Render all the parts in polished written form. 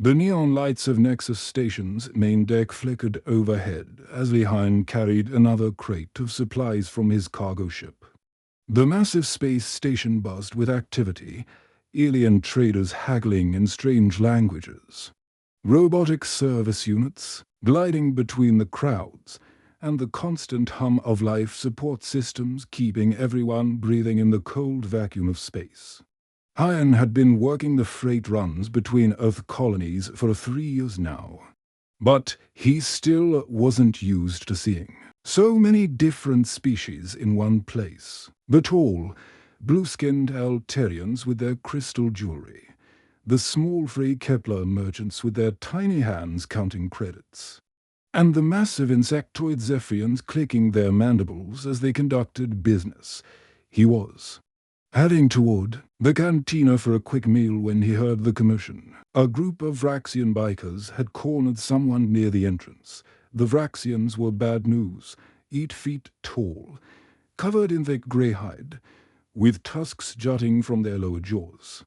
The neon lights of Nexus Station's main deck flickered overhead as Lehine carried another crate of supplies from his cargo ship. The massive space station buzzed with activity, alien traders haggling in strange languages, robotic service units gliding between the crowds, and the constant hum of life support systems keeping everyone breathing in the cold vacuum of space. Hyan had been working the freight runs between Earth colonies for 3 years now, but he still wasn't used to seeing so many different species in one place. The tall, blue-skinned Alterians with their crystal jewelry, the small Frey Kepler merchants with their tiny hands counting credits, and the massive insectoid Zephyrians clicking their mandibles as they conducted business. He was heading toward the cantina for a quick meal when he heard the commotion. A group of Vraxian bikers had cornered someone near the entrance. The Vraxians were bad news, 8 feet tall, covered in thick grey hide, with tusks jutting from their lower jaws.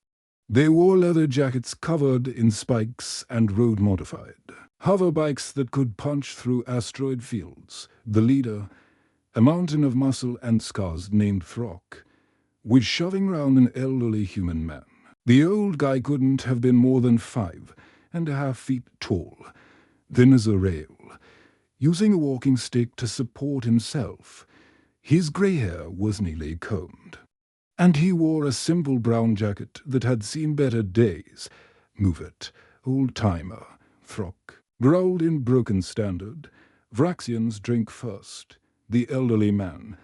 They wore leather jackets covered in spikes and road-modified hover bikes that could punch through asteroid fields. The leader, a mountain of muscle and scars named Throck, was shoving round an elderly human man. The old guy couldn't have been more than 5.5 feet tall, thin as a rail, using a walking stick to support himself. His grey hair was neatly combed, and he wore a simple brown jacket that had seen better days. "Move it, old-timer," Throck growled in broken standard. "Vraxians drink first." The elderly man,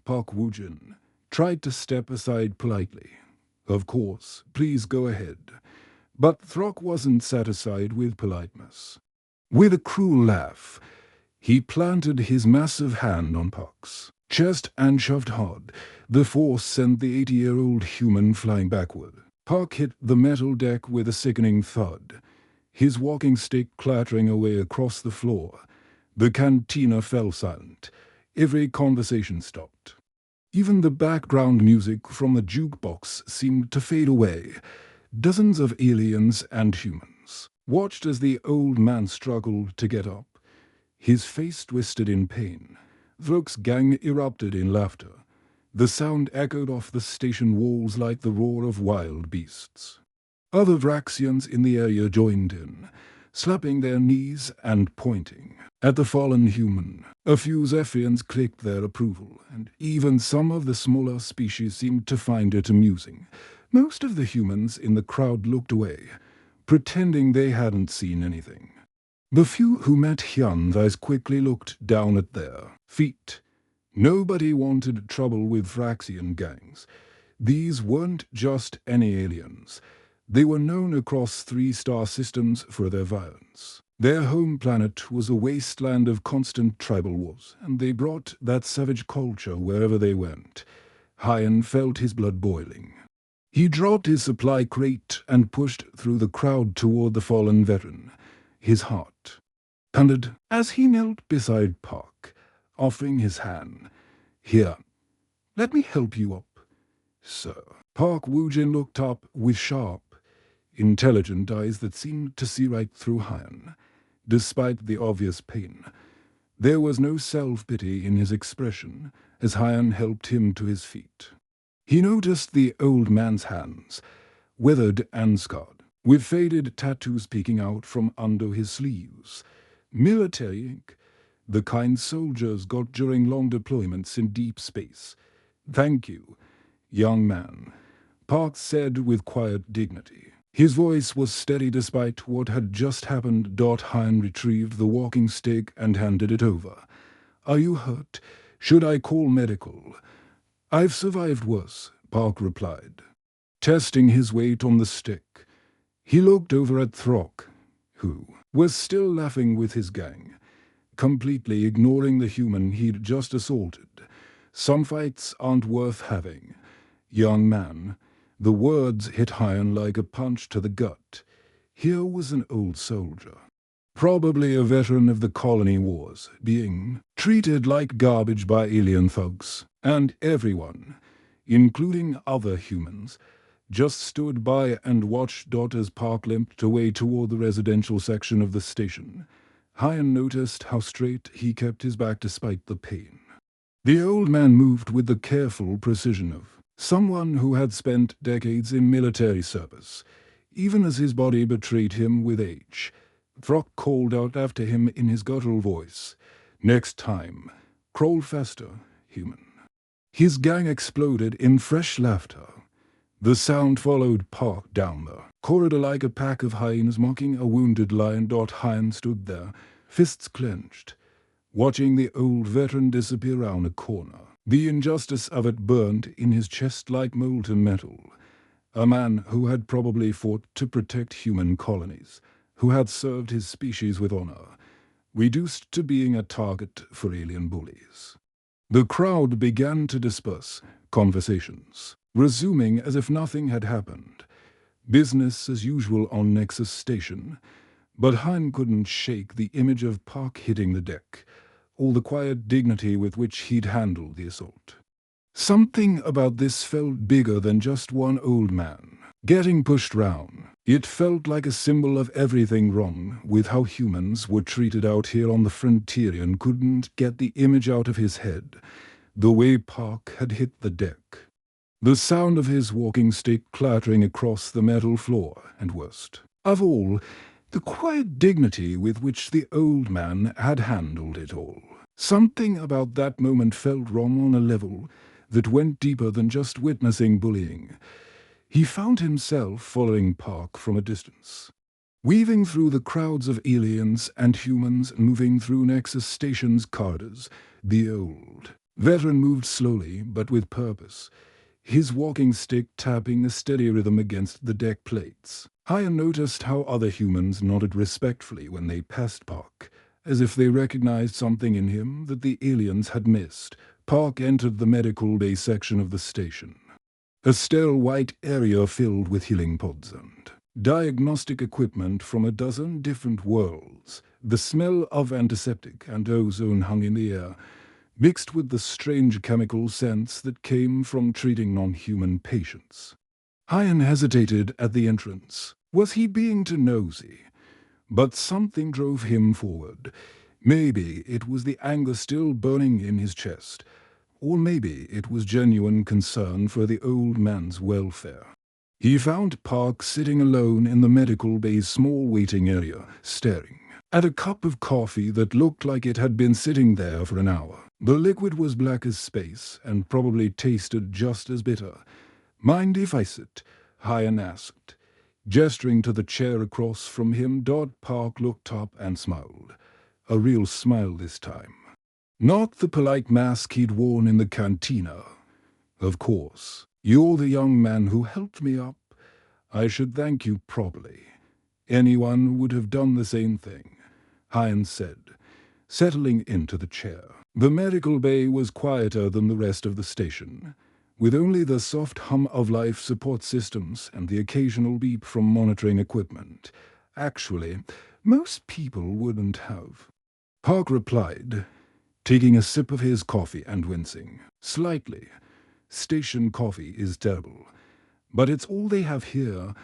Park Woojin, tried to step aside politely. "Of course, please go ahead." But Throck wasn't satisfied with politeness. With a cruel laugh, he planted his massive hand on Park's chest and shoved hard. The force sent the 80-year-old human flying backward. Park hit the metal deck with a sickening thud, his walking stick clattering away across the floor. The cantina fell silent. Every conversation stopped. Even the background music from the jukebox seemed to fade away. Dozens of aliens and humans watched as the old man struggled to get up. His face twisted in pain. Throck's gang erupted in laughter. The sound echoed off the station walls like the roar of wild beasts. Other Vraxians in the area joined in, slapping their knees and pointing at the fallen human. A few Zephyrians clicked their approval, and even some of the smaller species seemed to find it amusing. Most of the humans in the crowd looked away, pretending they hadn't seen anything. The few who met Hyun's eyes quickly looked down at their feet. Nobody wanted trouble with Vraxian gangs. These weren't just any aliens. They were known across 3-star systems for their violence. Their home planet was a wasteland of constant tribal wars, and they brought that savage culture wherever they went. Hyan felt his blood boiling. He dropped his supply crate and pushed through the crowd toward the fallen veteran. His heart pounded as he knelt beside Park, offering his hand. "Here, let me help you up, sir." Park Woojin looked up with sharp, intelligent eyes that seemed to see right through Hyan. Despite the obvious pain, there was no self-pity in his expression as Hyan helped him to his feet. He noticed the old man's hands, weathered and scarred, with faded tattoos peeking out from under his sleeves. Military ink, the kind soldiers got during long deployments in deep space. "Thank you, young man," Park said with quiet dignity. His voice was steady despite what had just happened. Hyan retrieved the walking stick and handed it over. "Are you hurt? Should I call medical?" "I've survived worse," Park replied, testing his weight on the stick. He looked over at Throck, who was still laughing with his gang, completely ignoring the human he'd just assaulted. "Some fights aren't worth having, young man." The words hit Hyan like a punch to the gut. Here was an old soldier, probably a veteran of the colony wars, being treated like garbage by alien thugs, and everyone, including other humans, just stood by and watched as Park limped away toward the residential section of the station. Hyan noticed how straight he kept his back despite the pain. The old man moved with the careful precision of someone who had spent decades in military service. Even as his body betrayed him with age, Throck called out after him in his guttural voice, "Next time, crawl faster, human." His gang exploded in fresh laughter. The sound followed Park down the corridor like a pack of hyenas mocking a wounded lion. Hyan stood there, fists clenched, watching the old veteran disappear round a corner. The injustice of it burned in his chest like molten metal. A man who had probably fought to protect human colonies, who had served his species with honor, reduced to being a target for alien bullies. The crowd began to disperse, conversations resuming as if nothing had happened. Business as usual on Nexus Station, but Hyan couldn't shake the image of Park hitting the deck, all the quiet dignity with which he'd handled the assault. Something about this felt bigger than just one old man getting pushed round. It felt like a symbol of everything wrong with how humans were treated out here on the frontier, and couldn't get the image out of his head, the way Park had hit the deck. The sound of his walking stick clattering across the metal floor, and worst of all, the quiet dignity with which the old man had handled it all. Something about that moment felt wrong on a level that went deeper than just witnessing bullying. He found himself following Park from a distance, weaving through the crowds of aliens and humans moving through Nexus Station's corridors. The old veteran moved slowly but with purpose, his walking stick tapping a steady rhythm against the deck plates. Hyan noticed how other humans nodded respectfully when they passed Park, as if they recognized something in him that the aliens had missed. Park entered the medical bay section of the station, a sterile white area filled with healing pods and diagnostic equipment from a dozen different worlds. The smell of antiseptic and ozone hung in the air, mixed with the strange chemical scents that came from treating non-human patients. Hyan hesitated at the entrance. Was he being too nosy? But something drove him forward. Maybe it was the anger still burning in his chest, or maybe it was genuine concern for the old man's welfare. He found Park sitting alone in the medical bay's small waiting area, staring at a cup of coffee that looked like it had been sitting there for an hour. The liquid was black as space and probably tasted just as bitter. "Mind if I sit?" Hyan asked, gesturing to the chair across from him. Park looked up and smiled, a real smile this time. Not the polite mask he'd worn in the cantina. "Of course, you're the young man who helped me up. I should thank you properly. Anyone would have done the same thing," Hyan said, settling into the chair. The medical bay was quieter than the rest of the station, with only the soft hum of life support systems and the occasional beep from monitoring equipment. Actually, most people wouldn't have. Park replied, taking a sip of his coffee and wincing slightly. "Station coffee is terrible, but it's all they have here.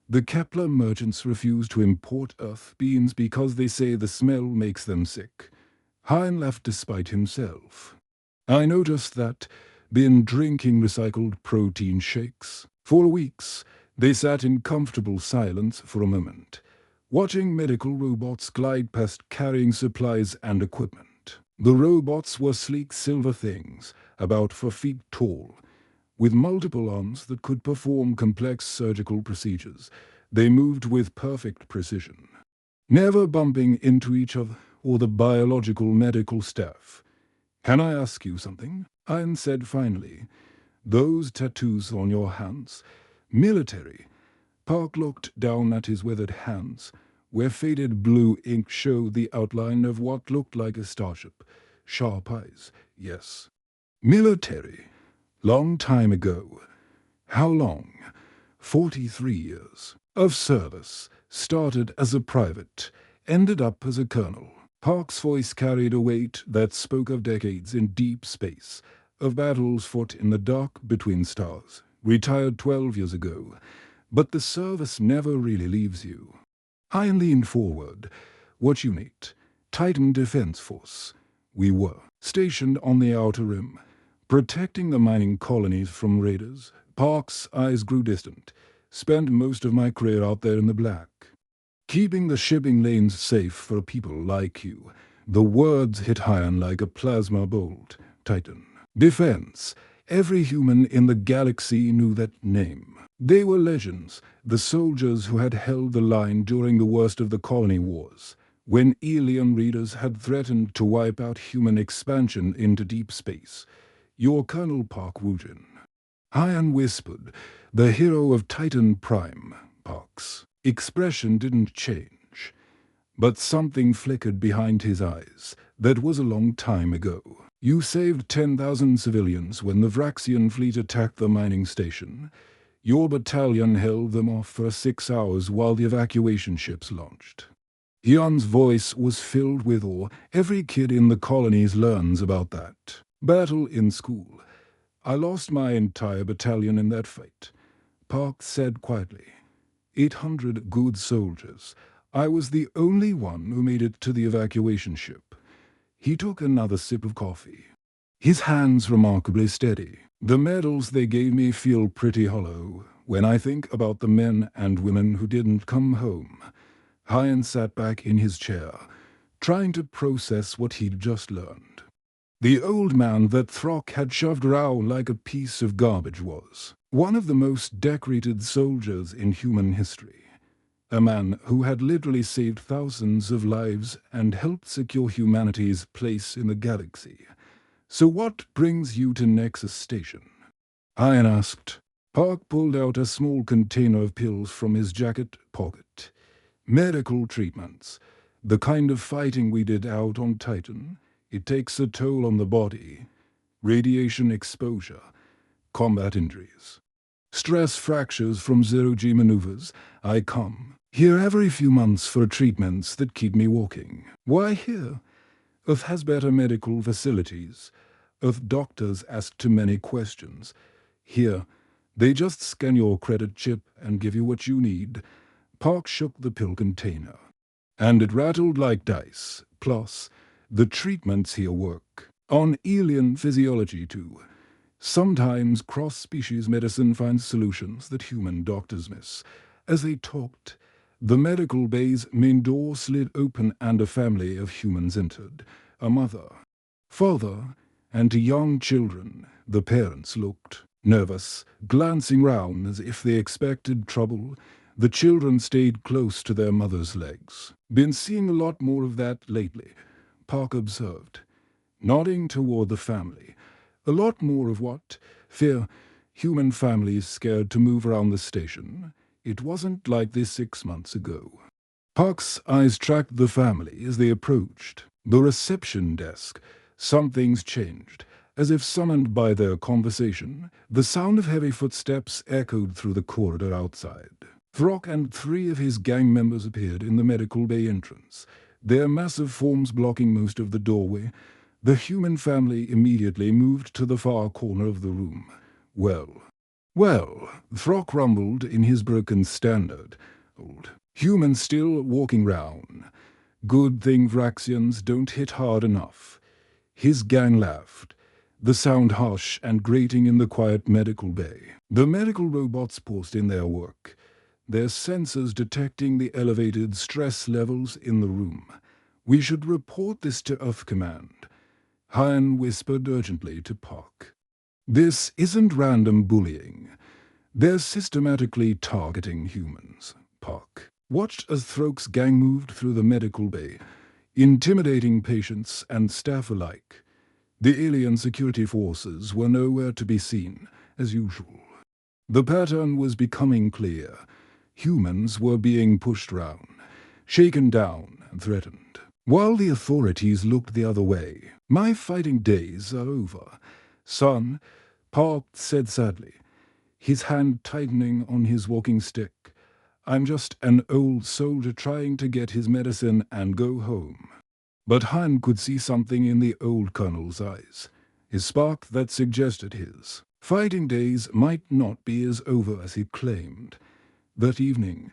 The Kepler merchants refuse to import Earth beans because they say the smell makes them sick." Hyan laughed despite himself. "I noticed that. Been drinking recycled protein shakes." For weeks, they sat in comfortable silence for a moment, watching medical robots glide past carrying supplies and equipment. The robots were sleek silver things, about 4 feet tall, with multiple arms that could perform complex surgical procedures. They moved with perfect precision, never bumping into each other or the biological medical staff. "Can I ask you something?" Hyan said finally. "Those tattoos on your hands, military?" Park looked down at his withered hands, where faded blue ink showed the outline of what looked like a starship. Sharp eyes. "Yes." "Military? Long time ago." "How long?" 43 years. "Of service. Started as a private, ended up as a colonel." Park's voice carried a weight that spoke of decades in deep space, of battles fought in the dark between stars. Retired 12 years ago, but the service never really leaves you. I leaned forward. What unit? Titan Defense Force. We were stationed on the outer rim, protecting the mining colonies from raiders. Park's eyes grew distant. Spent most of my career out there in the black, keeping the shipping lanes safe for people like you. The words hit Hyan like a plasma bolt. Titan Defense. Every human in the galaxy knew that name. They were legends, the soldiers who had held the line during the worst of the colony wars, when alien raiders had threatened to wipe out human expansion into deep space. Your Colonel Park Wujin. Hyan whispered, the hero of Titan Prime. Park's expression didn't change, but something flickered behind his eyes. That was a long time ago. You saved 10,000 civilians when the Vraxian fleet attacked the mining station. Your battalion held them off for 6 hours while the evacuation ships launched. Hyun's voice was filled with awe. Every kid in the colonies learns about that battle in school. I lost my entire battalion in that fight. Park said quietly. 800 good soldiers. I was the only one who made it to the evacuation ship. He took another sip of coffee. His hands remarkably steady. The medals they gave me feel pretty hollow when I think about the men and women who didn't come home. Hyan sat back in his chair, trying to process what he'd just learned. The old man that Throck had shoved around like a piece of garbage was one of the most decorated soldiers in human history. A man who had literally saved thousands of lives and helped secure humanity's place in the galaxy. So what brings you to Nexus Station? Hyan asked. Park pulled out a small container of pills from his jacket pocket. Medical treatments. The kind of fighting we did out on Titan. It takes a toll on the body. Radiation exposure. Combat injuries. Stress fractures from zero-G maneuvers. I come here every few months for treatments that keep me walking. Why here? Earth has better medical facilities. Earth doctors ask too many questions. Here, they just scan your credit chip and give you what you need. Park shook the pill container, and it rattled like dice. Plus, the treatments here work on alien physiology too. Sometimes cross-species medicine finds solutions that human doctors miss. As they talked, the medical bay's main door slid open and a family of humans entered. A mother, father, and 2 young children. The parents looked nervous, glancing round as if they expected trouble. The children stayed close to their mother's legs. Been seeing a lot more of that lately, Park observed, nodding toward the family. A lot more of what? Fear. Human families scared to move around the station. It wasn't like this 6 months ago. Park's eyes tracked the family as they approached the reception desk. Something's changed. As if summoned by their conversation, the sound of heavy footsteps echoed through the corridor outside. Throck and 3 of his gang members appeared in the medical bay entrance, their massive forms blocking most of the doorway. The human family immediately moved to the far corner of the room. Well, Throck rumbled in his broken standard. Old humans still walking round. Good thing Vraxians don't hit hard enough. His gang laughed, the sound harsh and grating in the quiet medical bay. The medical robots paused in their work, their sensors detecting the elevated stress levels in the room. We should report this to Earth Command. Hyan whispered urgently to Park. This isn't random bullying. They're systematically targeting humans. Park watched as Throke's gang moved through the medical bay, intimidating patients and staff alike. The alien security forces were nowhere to be seen, as usual. The pattern was becoming clear. Humans were being pushed round, shaken down and threatened, while the authorities looked the other way. My fighting days are over, son, Park said sadly, his hand tightening on his walking stick. I'm just an old soldier trying to get his medicine and go home. But Han could see something in the old colonel's eyes, a spark that suggested his. Fighting days might not be as over as he claimed. That evening,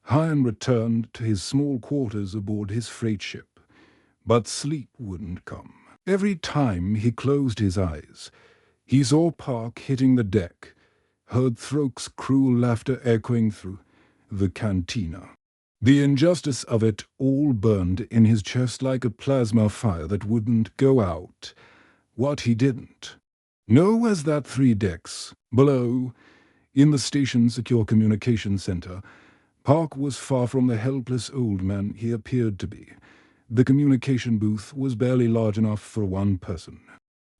Hyan returned to his small quarters aboard his freight ship. But sleep wouldn't come. Every time he closed his eyes, he saw Park hitting the deck, heard Throke's cruel laughter echoing through the cantina. The injustice of it all burned in his chest like a plasma fire that wouldn't go out. What he didn't know was that 3 decks below, in the station's secure communication center, Park was far from the helpless old man he appeared to be. The communication booth was barely large enough for one person.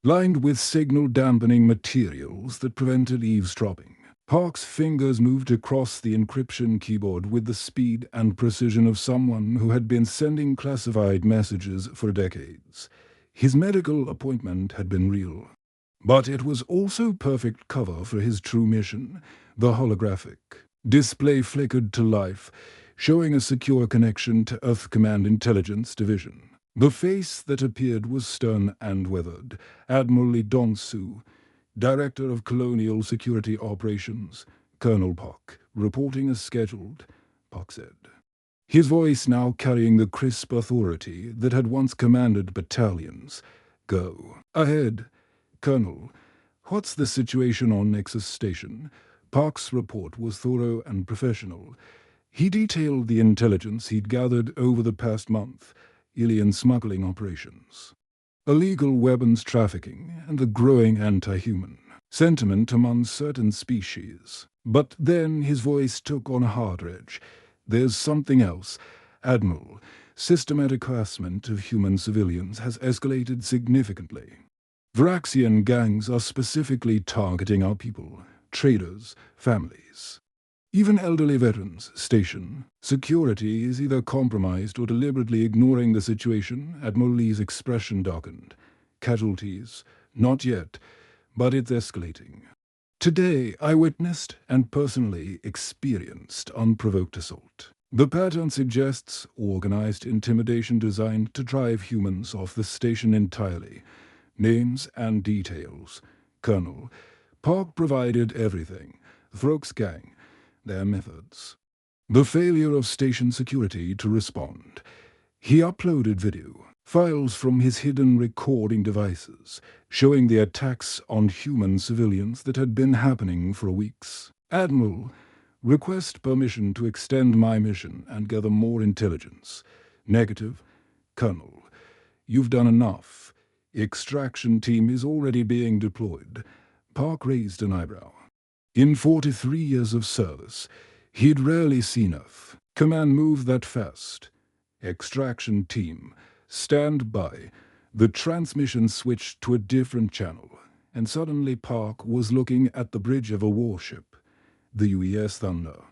Lined with signal-dampening materials that prevented eavesdropping, Park's fingers moved across the encryption keyboard with the speed and precision of someone who had been sending classified messages for decades. His medical appointment had been real, but it was also perfect cover for his true mission. The holographic display flickered to life, showing a secure connection to Earth Command Intelligence Division. The face that appeared was stern and weathered. Admiral Lee Dong-Soo, Director of Colonial Security Operations. Colonel Park, reporting as scheduled, Park said, his voice now carrying the crisp authority that had once commanded battalions. Go ahead, Colonel. What's the situation on Nexus Station? Park's report was thorough and professional. He detailed the intelligence he'd gathered over the past month, alien smuggling operations, illegal weapons trafficking, and the growing anti-human sentiment among certain species. But then his voice took on a hard edge. There's something else, Admiral. Systematic harassment of human civilians has escalated significantly. Vraxian gangs are specifically targeting our people, traders, families. Even elderly veterans. Station security is either compromised or deliberately ignoring the situation. Admiral Lee's expression darkened. Casualties? Not yet, but it's escalating. Today I witnessed and personally experienced unprovoked assault. The pattern suggests organized intimidation designed to drive humans off the station entirely. Names and details. Colonel, Park provided everything. Throke's gang, their methods, the failure of station security to respond. He uploaded video, files from his hidden recording devices, showing the attacks on human civilians that had been happening for weeks. Admiral, request permission to extend my mission and gather more intelligence. Negative. Colonel, you've done enough. Extraction team is already being deployed. Park raised an eyebrow. In 43 years of service, he'd rarely seen Earth Command move that fast. Extraction team, stand by. The transmission switched to a different channel, and suddenly Park was looking at the bridge of a warship, the UES Thunder.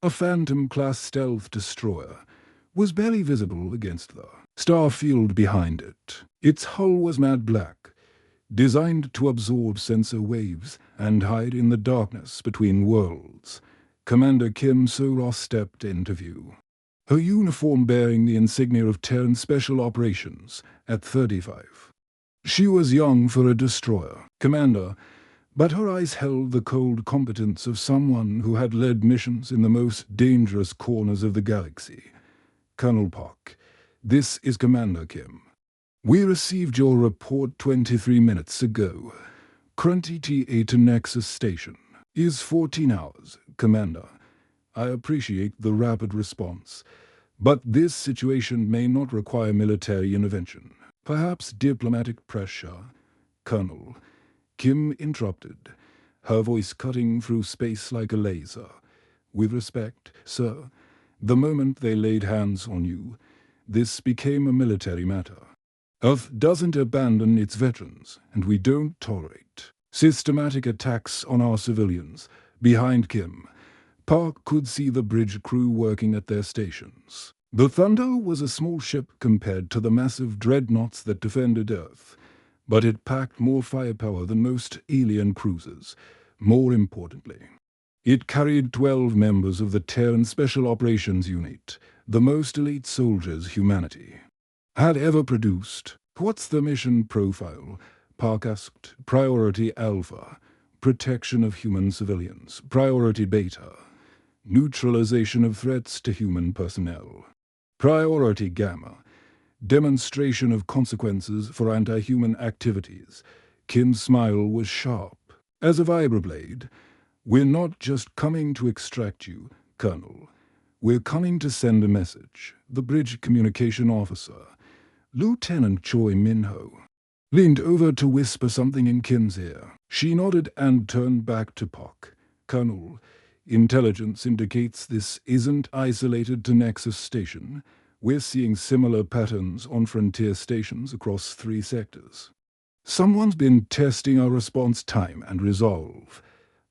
A Phantom-class stealth destroyer was barely visible against the star field behind it. Its hull was matte black, designed to absorb sensor waves and hide in the darkness between worlds. Commander Kim So-Ra stepped into view, her uniform bearing the insignia of Terran Special Operations at 35. She was young for a destroyer, Commander, but her eyes held the cold competence of someone who had led missions in the most dangerous corners of the galaxy. Colonel Park, this is Commander Kim. We received your report 23 minutes ago. Current ETA to Nexus Station is 14 hours, Commander. I appreciate the rapid response, but this situation may not require military intervention. Perhaps diplomatic pressure. Colonel, Kim interrupted, her voice cutting through space like a laser. With respect, sir, the moment they laid hands on you, this became a military matter. Earth doesn't abandon its veterans, and we don't tolerate systematic attacks on our civilians. Behind Kim, Park could see the bridge crew working at their stations. The Thunder was a small ship compared to the massive dreadnoughts that defended Earth, but it packed more firepower than most alien cruisers. More importantly, it carried 12 members of the Terran Special Operations Unit, the most elite soldiers humanity had ever produced. What's the mission profile? Park asked. Priority Alpha. protection of human civilians. Priority Beta, neutralization of threats to human personnel. Priority Gamma, demonstration of consequences for anti-human activities. Kim's smile was sharp. As a vibroblade, we're not just coming to extract you, Colonel. We're coming to send a message. The bridge communication officer, Lieutenant Choi Minho, leaned over to whisper something in Kim's ear. She nodded and turned back to Park. Colonel, intelligence indicates this isn't isolated to Nexus Station. We're seeing similar patterns on frontier stations across 3 sectors. Someone's been testing our response time and resolve.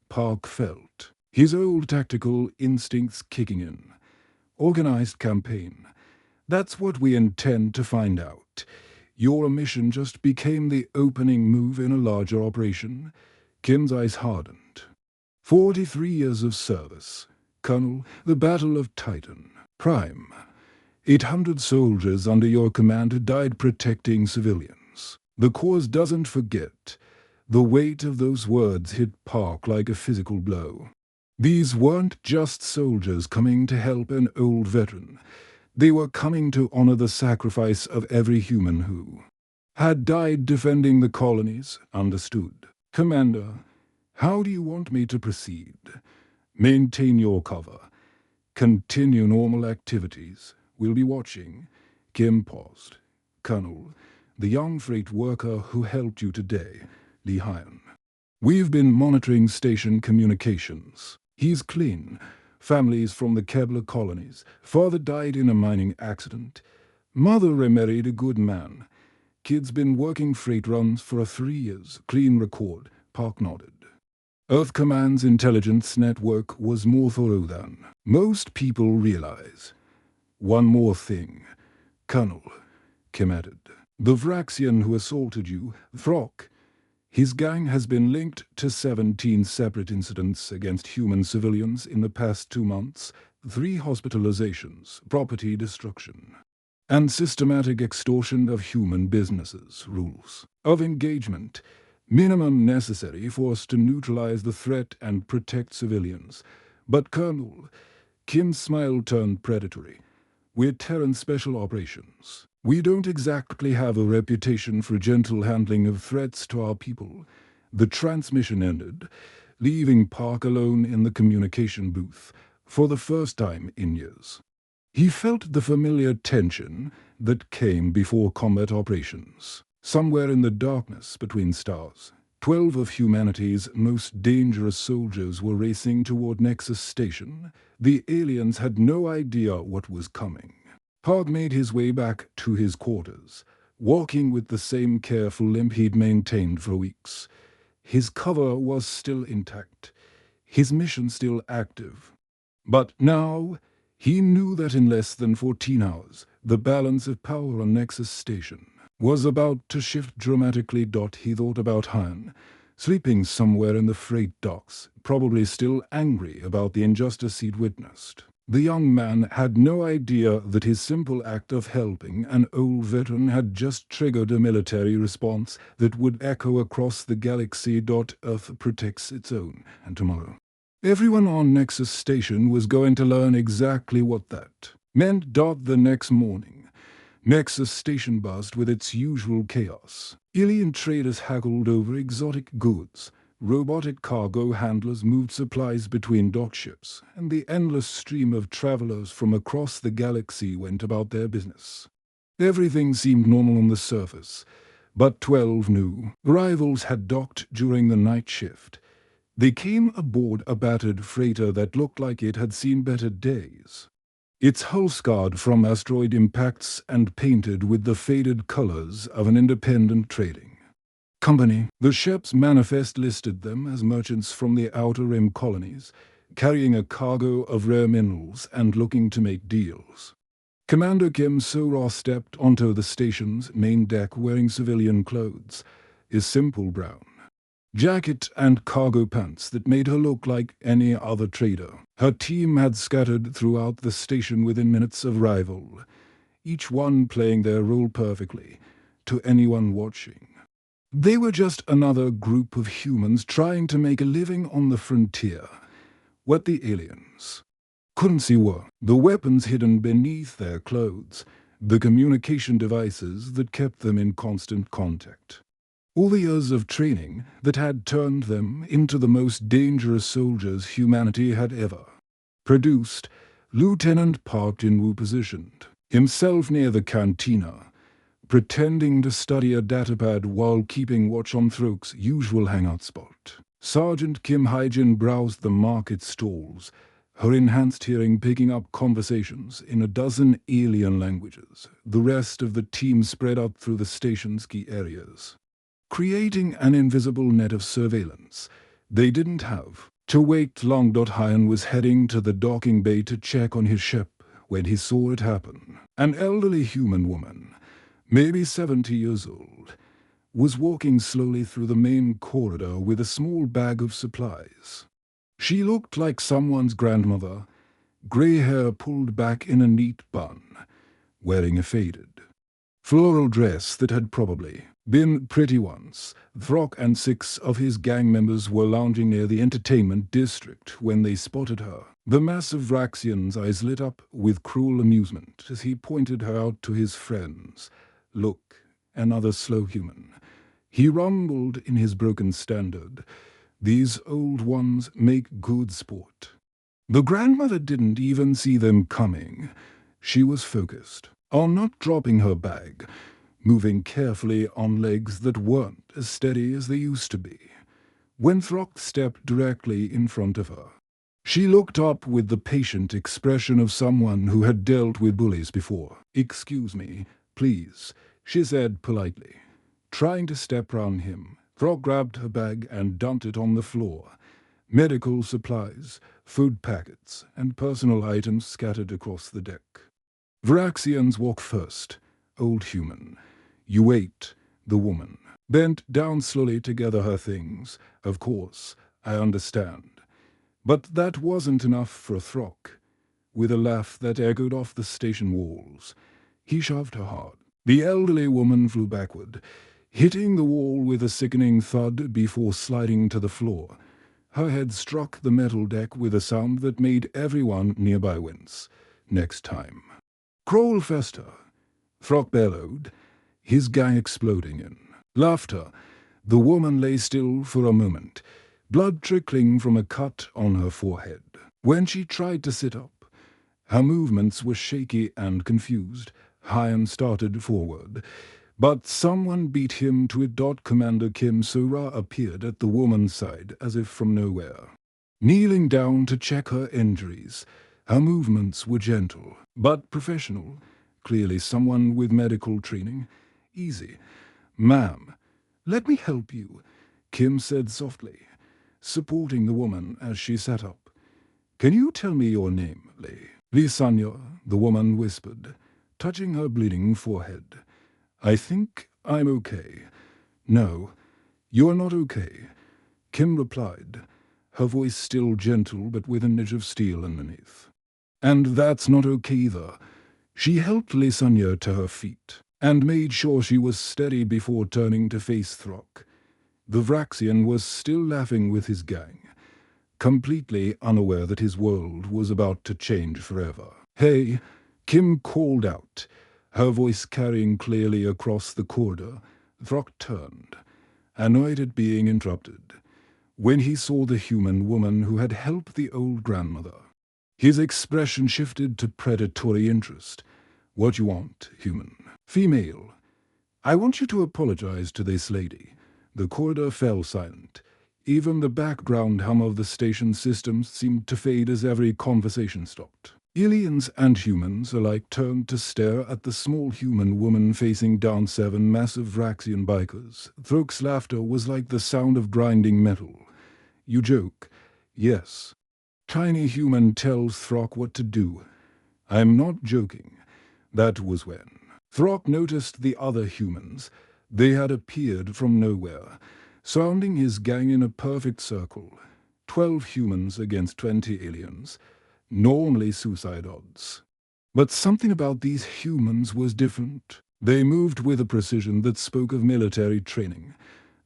Park felt his old tactical instincts kicking in. Organized campaign. That's what we intend to find out. Your omission just became the opening move in a larger operation. Kim's eyes hardened. 43 years of service. Colonel, the Battle of Titan. Prime. 800 soldiers under your command died protecting civilians. The cause doesn't forget. The weight of those words hit Park like a physical blow. These weren't just soldiers coming to help an old veteran. They were coming to honor the sacrifice of every human who had died defending the colonies. Understood. Commander, how do you want me to proceed? Maintain your cover. Continue normal activities. We'll be watching. Kim paused. Colonel, the young freight worker who helped you today, Lee Hyan. We've been monitoring station communications. He's clean. Families from the Kebler colonies. Father died in a mining accident. Mother remarried a good man. Kid's been working freight runs for 3 years. Clean record. Park nodded. Earth Command's intelligence network was more thorough than most people realize. One more thing, Colonel, Kim added. The Vraxian who assaulted you, Throck, his gang has been linked to 17 separate incidents against human civilians in the past 2 months, 3 hospitalizations, property destruction, and systematic extortion of human businesses. Rules of engagement, minimum necessary for us to neutralize the threat and protect civilians. But Colonel, Kim's smile turned predatory. We're Terran Special Operations. We don't exactly have a reputation for gentle handling of threats to our people. The transmission ended, leaving Park alone in the communication booth for the first time in years. He felt the familiar tension that came before combat operations. Somewhere in the darkness between stars, 12 of humanity's most dangerous soldiers were racing toward Nexus Station. The aliens had no idea what was coming. Park made his way back to his quarters, walking with the same careful limp he'd maintained for weeks. His cover was still intact, his mission still active. But now, he knew that in less than 14 hours, the balance of power on Nexus Station was about to shift dramatically. He thought about Han, sleeping somewhere in the freight docks, probably still angry about the injustice he'd witnessed. The young man had no idea that his simple act of helping an old veteran had just triggered a military response that would echo across the galaxy. Earth protects its own, and tomorrow everyone on Nexus Station was going to learn exactly what that meant. The next morning, Nexus Station buzzed with its usual chaos. Alien traders haggled over exotic goods. Robotic cargo handlers moved supplies between dock ships, and the endless stream of travelers from across the galaxy went about their business. Everything seemed normal on the surface, but 12 new rivals had docked during the night shift. They came aboard a battered freighter that looked like it had seen better days. Its hull scarred from asteroid impacts and painted with the faded colors of an independent trading company. The ship's manifest listed them as merchants from the Outer Rim colonies, carrying a cargo of rare minerals and looking to make deals. Commander Kim So-Ra stepped onto the station's main deck wearing civilian clothes, his simple brown jacket and cargo pants that made her look like any other trader. Her team had scattered throughout the station within minutes of arrival, each one playing their role perfectly to anyone watching. They were just another group of humans trying to make a living on the frontier. What the aliens couldn't see were the weapons hidden beneath their clothes, the communication devices that kept them in constant contact. All the years of training that had turned them into the most dangerous soldiers humanity had ever produced. Lieutenant Park Jin-woo positioned himself near the cantina, pretending to study a datapad while keeping watch on Throk's usual hangout spot. Sergeant Kim Hae-jin browsed the market stalls, her enhanced hearing picking up conversations in a dozen alien languages. The rest of the team spread out through the station's key areas, creating an invisible net of surveillance. They didn't have to wait long. Hyan was heading to the docking bay to check on his ship when he saw it happen. An elderly human woman, maybe 70 years old, was walking slowly through the main corridor with a small bag of supplies. She looked like someone's grandmother, grey hair pulled back in a neat bun, wearing a faded floral dress that had probably been pretty once. Throk and 6 of his gang members were lounging near the entertainment district when they spotted her. The massive Vraxian's eyes lit up with cruel amusement as he pointed her out to his friends. "Look, another slow human," he rumbled in his broken standard. "These old ones make good sport." The grandmother didn't even see them coming. She was focused on not dropping her bag, moving carefully on legs that weren't as steady as they used to be. When Throk stepped directly in front of her, she looked up with the patient expression of someone who had dealt with bullies before. "Excuse me, please," she said politely. Trying to step round him, Throk grabbed her bag and dumped it on the floor. Medical supplies, food packets, and personal items scattered across the deck. "Vraxians walk first, old human. You wait," the woman bent down slowly to gather her things. "Of course, I understand." But that wasn't enough for Throk. With a laugh that echoed off the station walls, he shoved her hard. The elderly woman flew backward, hitting the wall with a sickening thud before sliding to the floor. Her head struck the metal deck with a sound that made everyone nearby wince. "Next time." "Crawl faster," Throk bellowed, his gang exploding in laughter. The woman lay still for a moment, blood trickling from a cut on her forehead. When she tried to sit up, her movements were shaky and confused. Hyan started forward, but someone beat him to it. Commander Kim So-ra appeared at the woman's side as if from nowhere, kneeling down to check her injuries. Her movements were gentle, but professional. Clearly someone with medical training. "Easy. Ma'am, let me help you," Kim said softly, supporting the woman as she sat up. "Can you tell me your name, Lee?" "Lee Sanya," the woman whispered, touching her bleeding forehead. "I think I'm okay." "No, you're not okay," Kim replied, her voice still gentle but with an edge of steel underneath. "And that's not okay either." She helped Lysanya to her feet and made sure she was steady before turning to face Throk. The Vraxian was still laughing with his gang, completely unaware that his world was about to change forever. "Hey," Kim called out, her voice carrying clearly across the corridor. Throk turned, annoyed at being interrupted, when he saw the human woman who had helped the old grandmother. His expression shifted to predatory interest. "What you want, human?" "Female. I want you to apologize to this lady." The corridor fell silent. Even the background hum of the station systems seemed to fade as every conversation stopped. Aliens and humans alike turned to stare at the small human woman facing down 7 massive Vraxian bikers. Throk's laughter was like the sound of grinding metal. "You joke?" "Yes." Tiny human tells Throk what to do. "I'm not joking." That was when Throk noticed the other humans. They had appeared from nowhere, surrounding his gang in a perfect circle. 12 humans against 20 aliens. Normally suicide odds. But something about these humans was different. They moved with a precision that spoke of military training,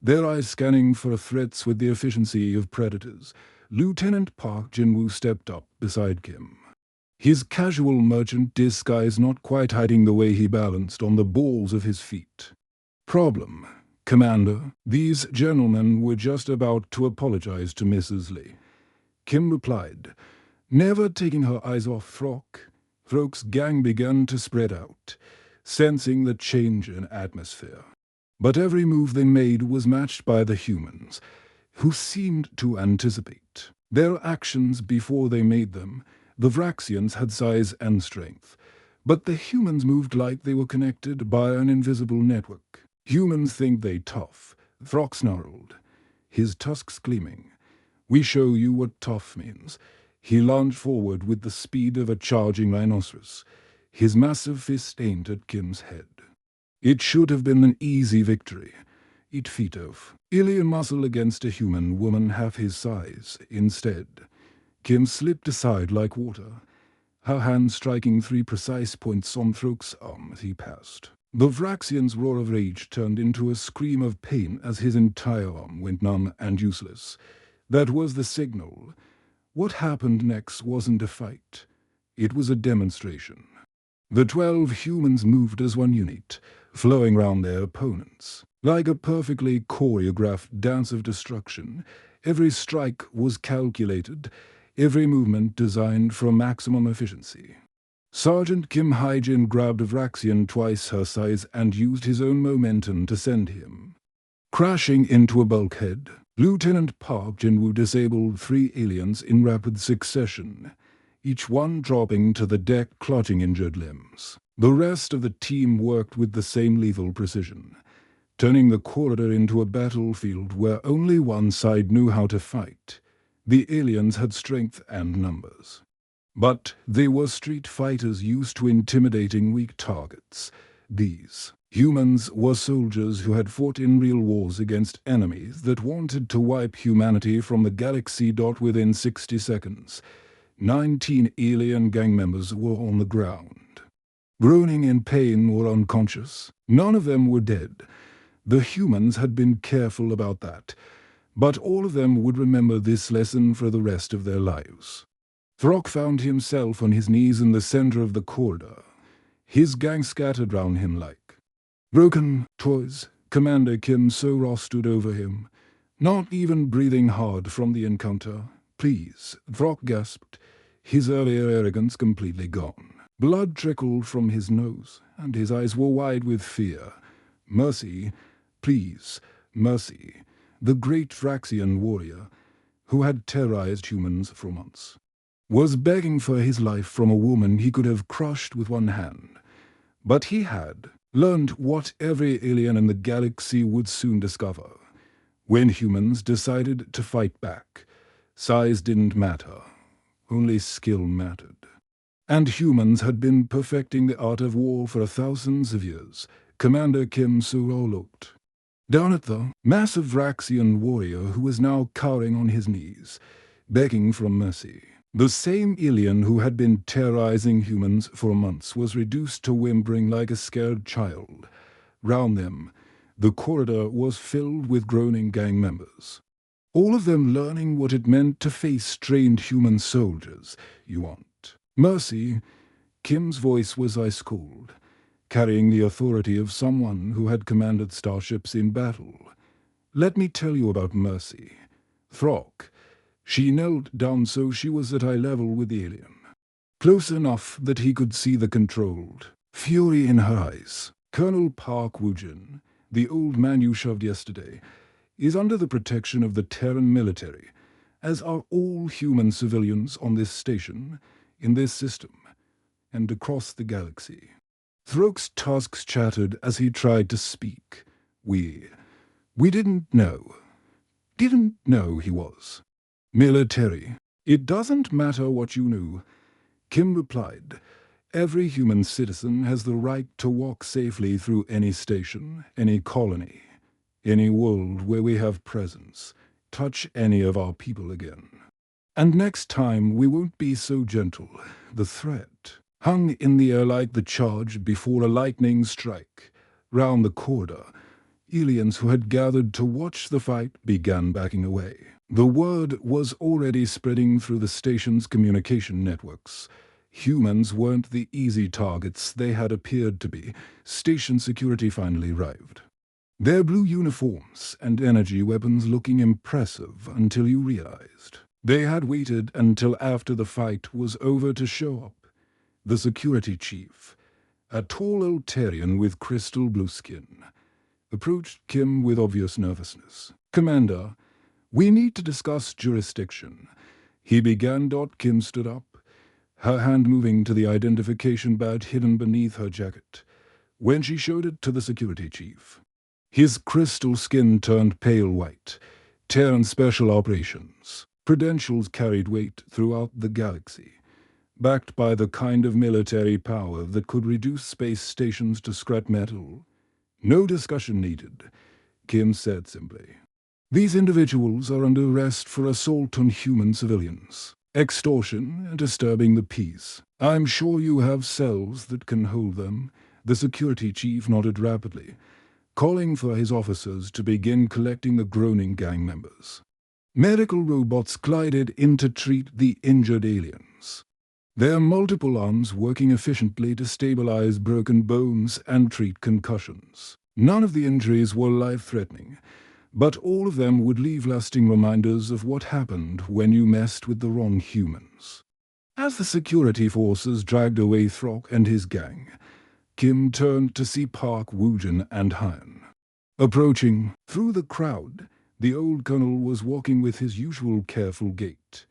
their eyes scanning for threats with the efficiency of predators. Lieutenant Park Jin-woo stepped up beside Kim. His casual merchant disguise not quite hiding the way he balanced on the balls of his feet. "Problem, Commander, these gentlemen were just about to apologize to Mrs. Lee," Kim replied, never taking her eyes off Throck. Throck's gang began to spread out, sensing the change in atmosphere. But every move they made was matched by the humans, who seemed to anticipate their actions before they made them. The Vraxians had size and strength, but the humans moved like they were connected by an invisible network. "Humans think they tough," Throck snarled, his tusks gleaming. "We show you what tough means." He lunged forward with the speed of a charging rhinoceros, his massive fist aimed at Kim's head. It should have been an easy victory. Eat feet of alien muscle against a human woman half his size. Instead, Kim slipped aside like water, her hand striking 3 precise points on Throck's arm as he passed. The Vraxian's roar of rage turned into a scream of pain as his entire arm went numb and useless. That was the signal. What happened next wasn't a fight. It was a demonstration. The 12 humans moved as one unit, flowing round their opponents. Like a perfectly choreographed dance of destruction, every strike was calculated, every movement designed for maximum efficiency. Sergeant Kim Hae-jin grabbed a Vraxian twice her size and used his own momentum to send him crashing into a bulkhead. Lieutenant Park Jin-woo disabled 3 aliens in rapid succession, each one dropping to the deck clutching injured limbs. The rest of the team worked with the same lethal precision, turning the corridor into a battlefield where only one side knew how to fight. The aliens had strength and numbers, but they were street fighters used to intimidating weak targets. These humans were soldiers who had fought in real wars against enemies that wanted to wipe humanity from the galaxy. Within 60 seconds, 19 alien gang members were on the ground, groaning in pain or unconscious. None of them were dead. The humans had been careful about that, but all of them would remember this lesson for the rest of their lives. Throck found himself on his knees in the center of the corridor, his gang scattered round him like broken toys. Commander Kim So-ra stood over him, not even breathing hard from the encounter. "Please," Throck gasped, his earlier arrogance completely gone. Blood trickled from his nose, and his eyes were wide with fear. "Mercy, please, mercy." The great Vraxian warrior, who had terrorized humans for months, was begging for his life from a woman he could have crushed with one hand. But he had learned what every alien in the galaxy would soon discover. When humans decided to fight back, size didn't matter, only skill mattered. And humans had been perfecting the art of war for thousands of years. Commander Kim So-ra looked down at the massive Vraxian warrior who was now cowering on his knees, begging for mercy. The same alien who had been terrorizing humans for months was reduced to whimpering like a scared child. Round them, the corridor was filled with groaning gang members, all of them learning what it meant to face trained human soldiers. "You want mercy?" Kim's voice was ice cold, carrying the authority of someone who had commanded starships in battle. "Let me tell you about mercy. Throck." She knelt down so she was at eye level with the alien, close enough that he could see the controlled fury in her eyes. "Colonel Park Woo-jin, the old man you shoved yesterday, is under the protection of the Terran military, as are all human civilians on this station, in this system, and across the galaxy." Throck's tusks chattered as he tried to speak. We didn't know he was military. "It doesn't matter what you knew," Kim replied. "Every human citizen has the right to walk safely through any station, any colony, any world where we have presence, touch any of our people again. And next time we won't be so gentle. The threat hung in the air like the charge before a lightning strike. Round the corridor, aliens who had gathered to watch the fight began backing away. The word was already spreading through the station's communication networks. Humans weren't the easy targets they had appeared to be. Station security finally arrived. Their blue uniforms and energy weapons looking impressive until you realized they had waited until after the fight was over to show up. The security chief, a tall Eltarian with crystal blue skin, approached Kim with obvious nervousness. "Commander, we need to discuss jurisdiction," he began. Kim stood up, her hand moving to the identification badge hidden beneath her jacket, when she showed it to the security chief. His crystal skin turned pale white. Terran Special Operations. Credentials carried weight throughout the galaxy, backed by the kind of military power that could reduce space stations to scrap metal. "No discussion needed," Kim said simply. "These individuals are under arrest for assault on human civilians, extortion, and disturbing the peace. I'm sure you have cells that can hold them." The security chief nodded rapidly, calling for his officers to begin collecting the groaning gang members. Medical robots glided in to treat the injured aliens, their multiple arms working efficiently to stabilize broken bones and treat concussions. None of the injuries were life-threatening, but all of them would leave lasting reminders of what happened when you messed with the wrong humans. As the security forces dragged away Throck and his gang, Kim turned to see Park, Woojin, and Hyan. Approaching through the crowd, the old colonel was walking with his usual careful gait.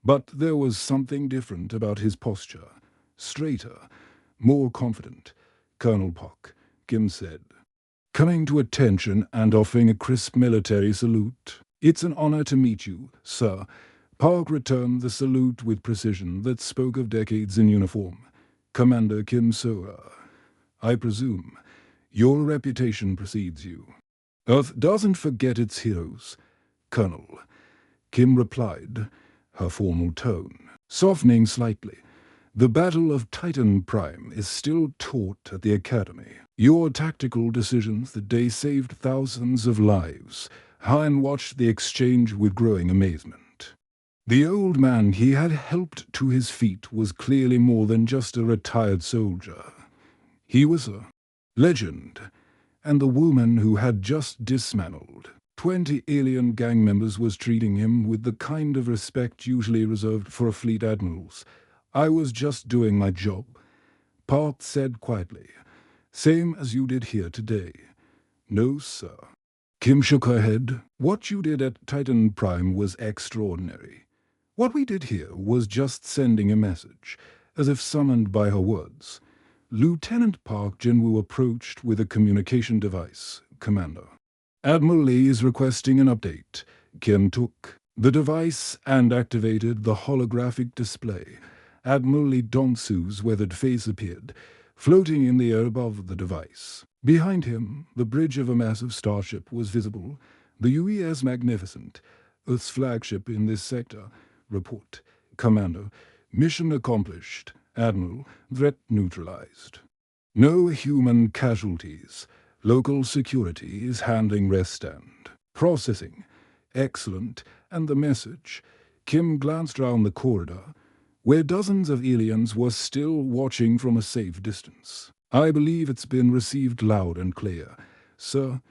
But there was something different about his posture. Straighter, more confident. "Colonel Park," Kim said, coming to attention and offering a crisp military salute. "It's an honor to meet you, sir." Park returned the salute with precision that spoke of decades in uniform. "Commander Kim Sora, I presume your reputation precedes you." "Earth doesn't forget its heroes, Colonel," Kim replied, her formal tone softening slightly. "The Battle of Titan Prime is still taught at the Academy. Your tactical decisions that day saved thousands of lives." Hyan watched the exchange with growing amazement. The old man he had helped to his feet was clearly more than just a retired soldier. He was a legend, and the woman who had just dismantled 20 alien gang members was treating him with the kind of respect usually reserved for fleet admirals. "I was just doing my job," Park said quietly. "Same as you did here today." "No, sir." Kim shook her head. "What you did at Titan Prime was extraordinary. What we did here was just sending a message," as if summoned by her words. Lieutenant Park Jinwoo approached with a communication device. "Commander, Admiral Lee is requesting an update." Kim took the device and activated the holographic display. Admiral Lee Dongsu's weathered face appeared, floating in the air above the device. Behind him, the bridge of a massive starship was visible, the UES Magnificent, Earth's flagship in this sector. "Report, Commander. Mission accomplished. Admiral, threat neutralized. No human casualties. Local security is handling rest and processing. Excellent. And the message?" Kim glanced round the corridor, where dozens of aliens were still watching from a safe distance. "I believe it's been received loud and clear, sir."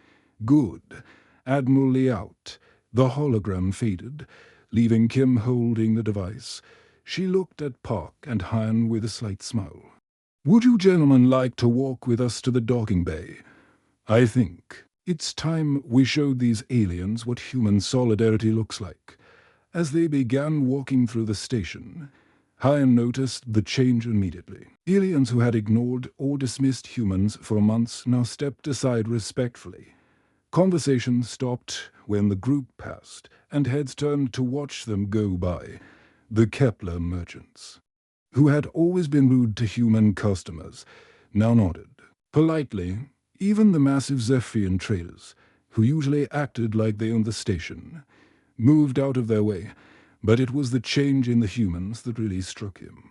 "Good." Admiral Lee out. The hologram faded, leaving Kim holding the device. She looked at Park and Hyan with a slight smile. "Would you gentlemen like to walk with us to the docking bay? I think it's time we showed these aliens what human solidarity looks like." As they began walking through the station, Hyan noticed the change immediately. Aliens who had ignored or dismissed humans for months now stepped aside respectfully. Conversation stopped when the group passed, and heads turned to watch them go by. The Kepler merchants, who had always been rude to human customers, now nodded politely. Even the massive Zephyrian traders, who usually acted like they owned the station, moved out of their way, but it was the change in the humans that really struck him.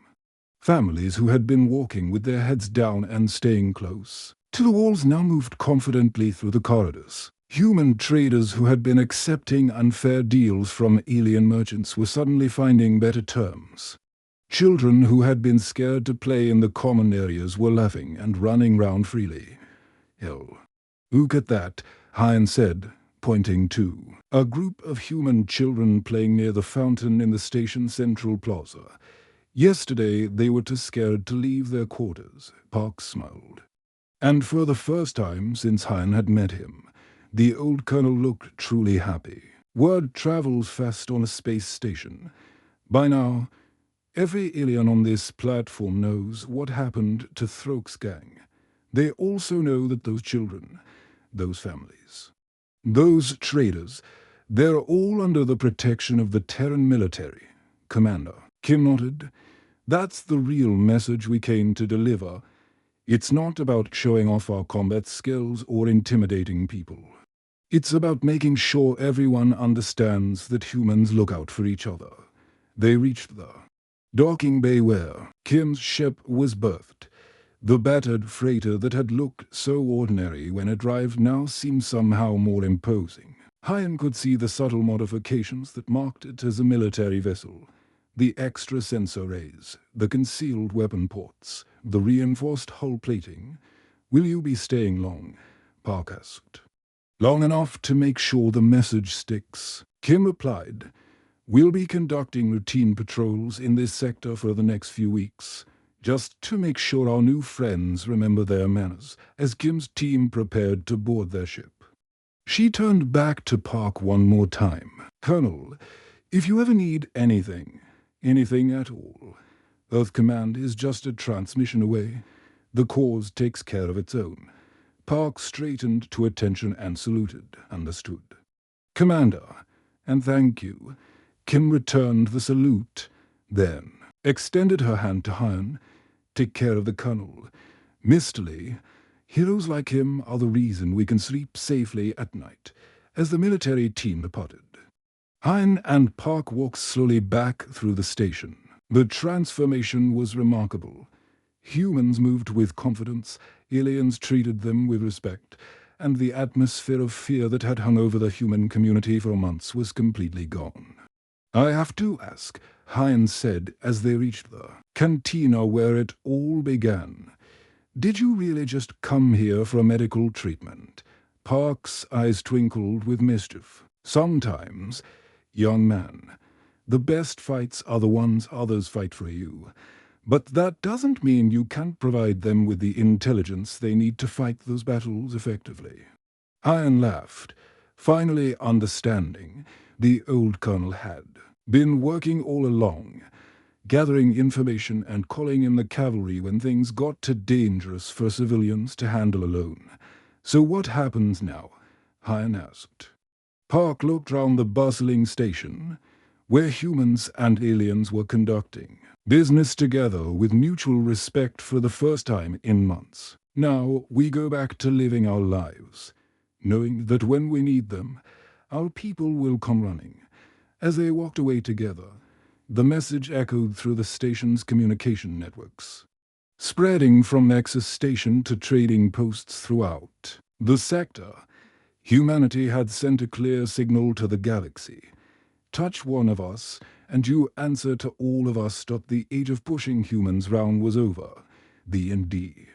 Families who had been walking with their heads down and staying close to the walls now moved confidently through the corridors. Human traders who had been accepting unfair deals from alien merchants were suddenly finding better terms. Children who had been scared to play in the common areas were laughing and running round freely. Hell, look at that, Hyan said, pointing to a group of human children playing near the fountain in the station central plaza. Yesterday they were too scared to leave their quarters, Park smiled. And for the first time since Hyan had met him, the old colonel looked truly happy. Word travels fast on a space station. By now, every alien on this platform knows what happened to Throke's gang. They also know that those children, those families, those traders, they're all under the protection of the Terran military. Commander, Kim nodded. That's the real message we came to deliver. It's not about showing off our combat skills or intimidating people. It's about making sure everyone understands that humans look out for each other. They reached the docking bay where Kim's ship was berthed. The battered freighter that had looked so ordinary when it arrived now seemed somehow more imposing. Hyan could see the subtle modifications that marked it as a military vessel. The extra sensor arrays, the concealed weapon ports, the reinforced hull plating. "Will you be staying long?" Park asked. "Long enough to make sure the message sticks," Kim replied. "We'll be conducting routine patrols in this sector for the next few weeks, just to make sure our new friends remember their manners," as Kim's team prepared to board their ship. She turned back to Park one more time. "Colonel, if you ever need anything at all, Earth Command is just a transmission away. The cause takes care of its own." Park straightened to attention and saluted. "Understood, Commander, and thank you." Kim returned the salute, then extended her hand to Hyan. "Take care of the Colonel. Mistily, heroes like him are the reason we can sleep safely at night," as the military team departed. Hyan and Park walked slowly back through the station. The transformation was remarkable. Humans moved with confidence, aliens treated them with respect, and the atmosphere of fear that had hung over the human community for months was completely gone. "I have to ask," Hyan said as they reached the cantina where it all began. "Did you really just come here for a medical treatment?" Park's eyes twinkled with mischief. "Sometimes, young man, the best fights are the ones others fight for you. But that doesn't mean you can't provide them with the intelligence they need to fight those battles effectively." Hyan laughed, finally understanding. The old colonel had been working all along, gathering information and calling in the cavalry when things got too dangerous for civilians to handle alone. "So what happens now?" Hyan asked. Park looked round the bustling station, where humans and aliens were conducting business together with mutual respect for the first time in months. "Now we go back to living our lives, knowing that when we need them, our people will come running." As they walked away together, the message echoed through the station's communication networks, spreading from Nexus Station to trading posts throughout the sector. Humanity had sent a clear signal to the galaxy. "Touch one of us, and you answer to all of us." The age of pushing humans round was over. The D.